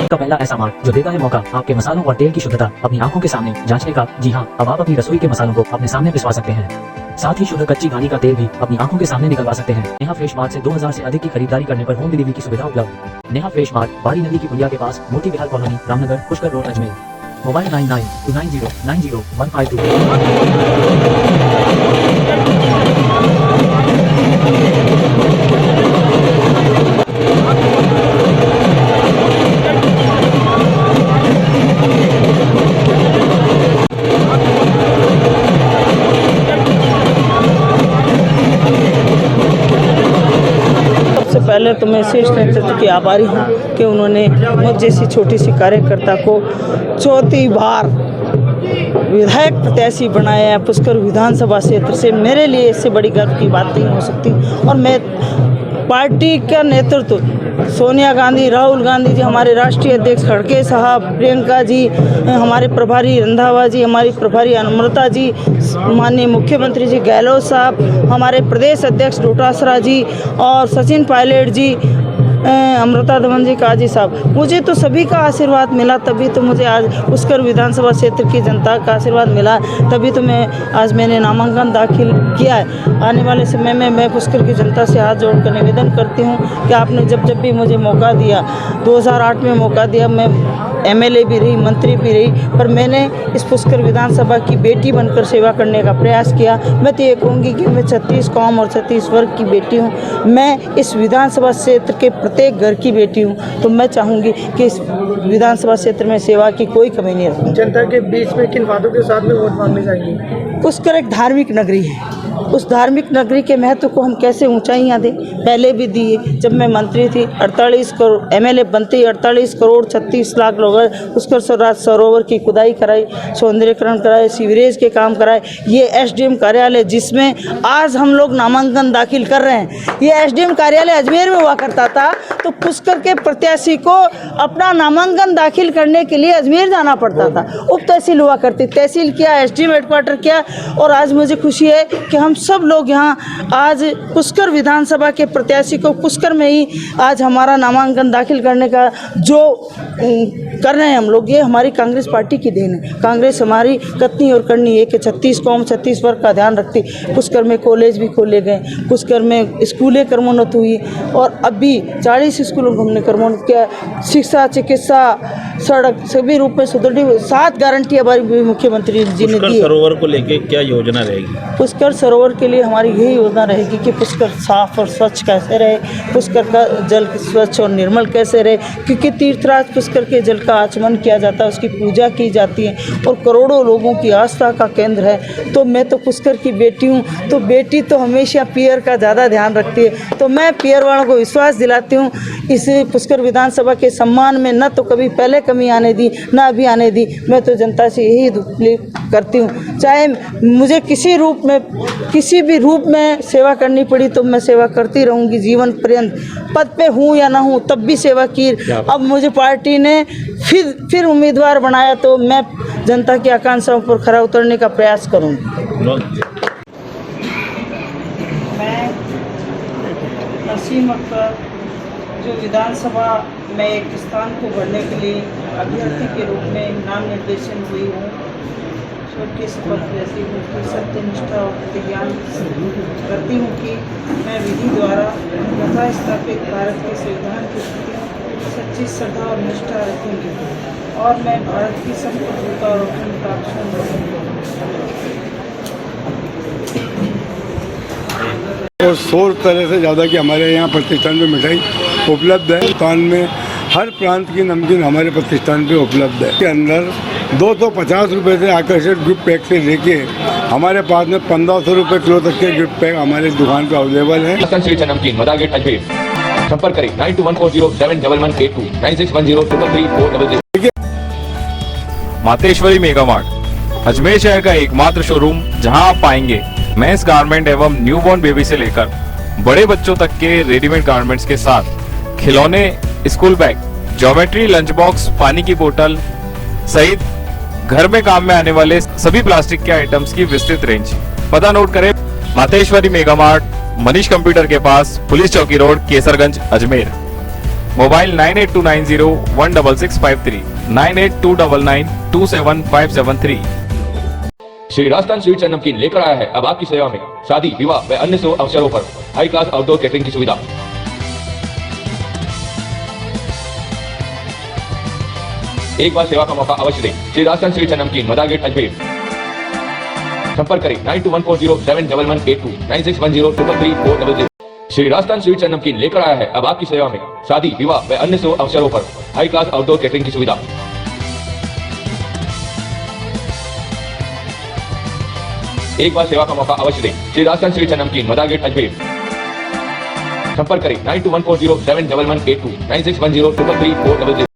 का पहला ऐसा मार्ग जो देता है मौका आपके मसालों और तेल की शुद्धता अपनी आंखों के सामने जांचने का। जी हां, अब आप अपनी रसोई के मसालों को अपने सामने पिसवा सकते हैं। साथ ही शुद्ध कच्ची घानी का तेल भी अपनी आंखों के सामने निकलवा सकते हैं। नेहा फ्रेश मार्ट से 2000 से अधिक की खरीदारी करने पर होम डिलीवरी की सुविधा उपलब्ध। नेहा फ्रेश मार्ट, बाड़ी नदी की पुलिया के पास, Moti Vihar colony, Ramnagar, Pushkar road, Ajmer. Mobile 9929090152। पहले तो मैं शीर्ष नेतृत्व की आभारी हूँ कि उन्होंने मुझ जैसी छोटी सी कार्यकर्ता को चौथी बार विधायक प्रत्याशी बनाया है पुष्कर विधानसभा क्षेत्र से। मेरे लिए इससे बड़ी गर्व की बात नहीं हो सकती। और मैं पार्टी का नेतृत्व सोनिया गांधी, राहुल गांधी जी, हमारे राष्ट्रीय अध्यक्ष खड़गे साहब, प्रियंका जी, हमारे प्रभारी रंधावा जी, हमारी प्रभारी अमृता जी, माननीय मुख्यमंत्री जी गहलोत साहब, हमारे प्रदेश अध्यक्ष डोटासरा जी और सचिन पायलट जी, अमृता दमन जी, काजी साहब, मुझे तो सभी का आशीर्वाद मिला, तभी तो मुझे आज पुष्कर विधानसभा क्षेत्र की जनता का आशीर्वाद मिला, तभी तो मैंने नामांकन दाखिल किया है। आने वाले समय में मैं पुष्कर की जनता से हाथ जोड़कर निवेदन करती हूँ कि आपने जब भी मुझे मौका दिया, 2008 में मौका दिया, मैं MLA भी रही, मंत्री भी रही, पर मैंने इस पुष्कर विधानसभा की बेटी बनकर सेवा करने का प्रयास किया। मैं तो ये कहूँगी कि मैं 36 कौम और 36 वर्ग की बेटी हूँ। मैं इस विधानसभा क्षेत्र के प्रत्येक घर की बेटी हूँ, तो मैं चाहूँगी कि इस विधानसभा क्षेत्र में सेवा की कोई कमी नहीं रखूँ। जनता के बीच में किन बातों के साथ में वोट मांगने जाएंगे? पुष्कर एक धार्मिक नगरी है, उस धार्मिक नगरी के महत्व को हम कैसे ऊंचाइयां दें। पहले भी दिए, जब मैं मंत्री थी 48 करोड़, MLA बनते ही 48 करोड़ 36 लाख लोग पुष्कर सरोवर की खुदाई कराई, सौंदर्यकरण कराए, सीवरेज के काम कराए। ये SDM कार्यालय जिसमें आज हम लोग नामांकन दाखिल कर रहे हैं, ये SDM कार्यालय अजमेर में हुआ करता था, तो पुष्कर के प्रत्याशी को अपना नामांकन दाखिल करने के लिए अजमेर जाना पड़ता था। उप तहसील हुआ करती, तहसील किया, SDM हेडक्वार्टर किया, और आज मुझे खुशी है कि हम सब लोग यहाँ आज पुष्कर विधानसभा के प्रत्याशी को पुष्कर में ही आज हमारा नामांकन दाखिल करने का जो कर रहे हैं हम लोग, ये हमारी कांग्रेस पार्टी की देन है। कांग्रेस हमारी कतनी और करनी है कि 36 कौम 36 वर्ग का ध्यान रखती। पुष्कर में कॉलेज भी खोले गए, पुष्कर में स्कूलें क्रमोन्नत हुई, और अभी 40 स्कूलों को हमने क्रमोन्नत किया। शिक्षा, चिकित्सा, सड़क सभी रूप में सुदृढ़ 7 गारंटी हमारी मुख्यमंत्री जी ने दी। सरोवर को लेके क्या योजना रहेगी? पुष्कर सरोवर के लिए हमारी यही योजना रहेगी कि पुष्कर साफ और स्वच्छ कैसे रहे, पुष्कर का जल स्वच्छ और निर्मल कैसे रहे, क्योंकि तीर्थराज पुष्कर के जल का आचमन किया जाता है, उसकी पूजा की जाती है और करोड़ों लोगों की आस्था का केंद्र है। तो मैं तो पुष्कर की बेटी हूँ, तो बेटी तो हमेशा पियर का ज़्यादा ध्यान रखती है, तो मैं पियर वालों को विश्वास दिलाती हूँ इस पुष्कर विधानसभा के सम्मान में न तो कभी पहले कमी आने दी, न अभी आने दी। मैं तो जनता से यही अपील करती हूँ, चाहे मुझे किसी भी रूप में सेवा करनी पड़ी तो मैं सेवा करती रहूँगी जीवन पर्यंत, पद पे हूँ या ना हूँ तब भी सेवा की। अब मुझे पार्टी ने फिर उम्मीदवार बनाया तो मैं जनता की आकांक्षाओं पर खरा उतरने का प्रयास करूँगी। मैं नसीम अख्तर जो विधानसभा में एक स्थान को भरने के लिए अभ्यर्थी के रूप में नाम निर्देशन हुई हूँ, की शपथ लेती हूँ कि सत्य, निष्ठा और प्रतिज्ञान करती हूँ कि मैं विधि द्वारा तथा स्थापित भारत के संविधान के प्रति सच्ची श्रद्धा और निष्ठा रखूँगी और मैं भारत की संप्रभुता और अखंडता और 100 तरह से ज़्यादा की हमारे यहाँ प्रतिष्ठान में मिठाई उपलब्ध है। दुकान में हर प्रांत की नमकीन हमारे प्रतिष्ठान पे उपलब्ध है। के अंदर 250 रुपये से आकर्षक गिफ्ट पैक से लेके हमारे पास में 1500 रुपये किलो तक के गिफ्ट पैक हमारे दुकान पे अवेलेबल है। नमकीन मदा गेट अजमेर, संपर्क करें 9214071182 9610333400। मातेश्वरी मेगा मार्ट, अजमेर शहर का एकमात्र शोरूम जहां आप पाएंगे मेंस गारमेंट एवं न्यूबॉर्न बेबी से लेकर बड़े बच्चों तक के रेडीमेड गारमेंट्स के साथ खिलौने, school bag, geometry, lunch box, पानी की बोतल सहित घर में काम में आने वाले सभी प्लास्टिक के आइटम्स की विस्तृत रेंज। पता नोट करें, Mateshwari mega mart, Manish computer के पास, पुलिस चौकी road, Kesarganj, Ajmer. Mobile 9829016653, 9829927573। Shri Rajasthan sweets and नमकीन लेकर आया है अब आपकी सेवा में शादी, विवाह व अन्य शुभ अवसरों पर हाई क्लास आउटडोर कैटरिंग की सुविधा। एक बार सेवा का मौका अवश्य दें। श्री राजस्थान स्वीट्स एंड नमकीन, मदार गेट, अजमेर। संपर्क करें 9214071182, 9610333400। श्री राजस्थान स्वीट्स एंड नमकीन लेकर आया है अब आपकी सेवा में शादी, विवाह व अन्य शुभ अवसरों पर हाई क्लास आउटडोर कैटरिंग की सुविधा। एक बार सेवा का मौका अवश्य दें। श्री राजस्थान स्वीट्स एंड नमकीन, मदार गेट, अजमेर। संपर्क करें 9214071182, 9610333400।